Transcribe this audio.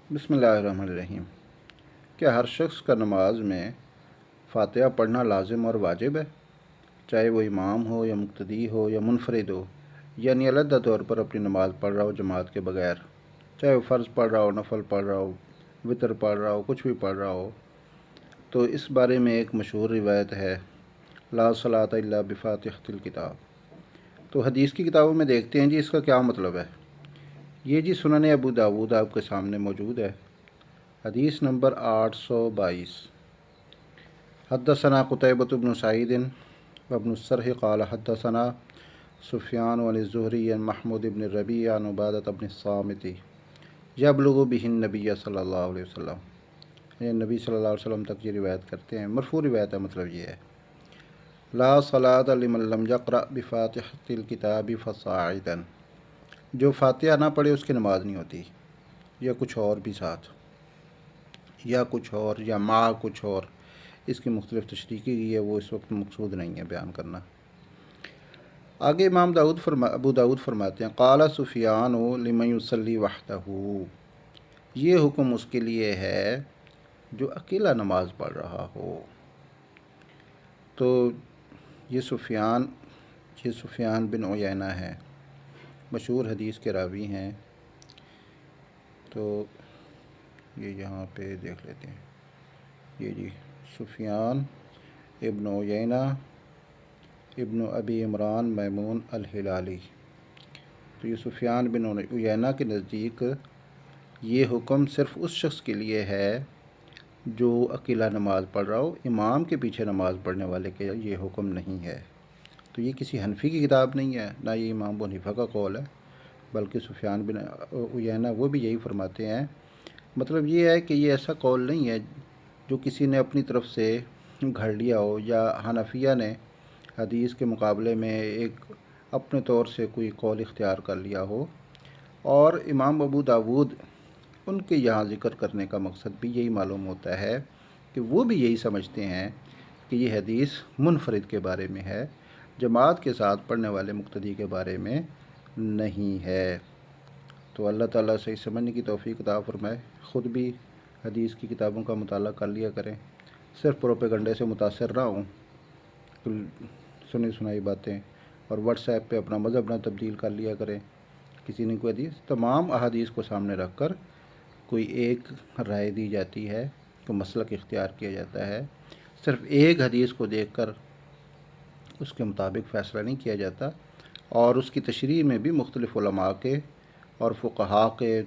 بسم اللہ الرحمن الرحیم۔ کیا ہر شخص کا نماز میں فاتحہ پڑھنا لازم اور واجب ہے، چاہے وہ امام ہو یا مقتدی ہو یا منفرد ہو، یعنی علیحدہ طور پر اپنی نماز پڑھ رہا ہو جماعت کے بغیر، چاہے وہ فرض پڑھ رہا ہو، نفل پڑھ رہا ہو، وطر پڑھ رہا ہو، کچھ بھی پڑھ رہا ہو؟ تو اس بارے میں ایک مشہور روایت ہے، لا صلاۃ الا بفاتحۃ الکتاب۔ تو حدیث کی کتابوں میں دیکھتے ہیں جی اس کا کیا مطلب ہے۔ یہ جی سنن ابو داود آپ کے سامنے موجود ہے، حدیث نمبر 822۔ حدثنا قتيبة بن سعيد وابن السرح قال حدثنا سفيان عن الزهري عن محمود بن الربيع عن عبادة بن الصامت يبلغ به النبي صلی اللہ علیہ وسلم، یہ نبی صلی اللہ علیہ وسلم تک یہ روایت کرتے ہیں، مرفوع روایت ہے، مطلب یہ ہے لا صلاۃ لمن لم يقرأ بفاتحة الكتاب فصاعدا، جو فاتحہ نہ پڑھے اس کی نماز نہیں ہوتی، یا کچھ اور بھی ساتھ، یا کچھ اور، یا مع کچھ اور، اس کی مختلف تشریح کی گئی ہے، وہ اس وقت مقصود نہیں ہے بیان کرنا۔ آگے امام ابو داود فرماتے ہیں قال سفیان لمن یصلی وحدہ، یہ حکم اس کے لیے ہے جو اکیلا نماز پڑھ رہا ہو۔ تو یہ سفیان بن عیینہ ہے، مشہور حدیث کے راوی ہیں۔ تو یہ یہاں پہ دیکھ لیتے ہیں، یہ جی سفیان ابن عیینہ ابن ابی عمران میمون الہلالی۔ تو یہ سفیان بن عیینہ کے نزدیک یہ حکم صرف اس شخص کے لیے ہے جو اکیلا نماز پڑھ رہا ہو، امام کے پیچھے نماز پڑھنے والے کے یہ حکم نہیں ہے۔ تو یہ کسی حنفی کی کتاب نہیں ہے، نہ یہ امام ابو حنیفہ کا قول ہے، بلکہ سفیان بن عیینہ وہ بھی یہی فرماتے ہیں۔ مطلب یہ ہے کہ یہ ایسا قول نہیں ہے جو کسی نے اپنی طرف سے گھڑ لیا ہو، یا حنفیہ نے حدیث کے مقابلے میں ایک اپنے طور سے کوئی قول اختیار کر لیا ہو۔ اور امام ابو داود ان کے یہاں ذکر کرنے کا مقصد بھی یہی معلوم ہوتا ہے کہ وہ بھی یہی سمجھتے ہیں کہ یہ حدیث منفرد کے بارے میں ہے، جماعت کے ساتھ پڑھنے والے مقتدی کے بارے میں نہیں ہے۔ تو اللہ تعالیٰ سے سمجھنے کی توفیق عطا فرمائے۔ خود بھی حدیث کی کتابوں کا مطالعہ کر لیا کریں، صرف پروپیگنڈے سے متاثر نہ ہوں، سنی سنائی باتیں، اور واٹس ایپ پہ اپنا مذہب نہ تبدیل کر لیا کریں۔ کسی نے کوئی حدیث، تمام احادیث کو سامنے رکھ کر کوئی ایک رائے دی جاتی ہے، کوئی مسلک اختیار کیا جاتا ہے، صرف ایک حدیث کو دیکھ کر اس کے مطابق فیصلہ نہیں کیا جاتا، اور اس کی تشریح میں بھی مختلف علماء کے اور فقہاء کے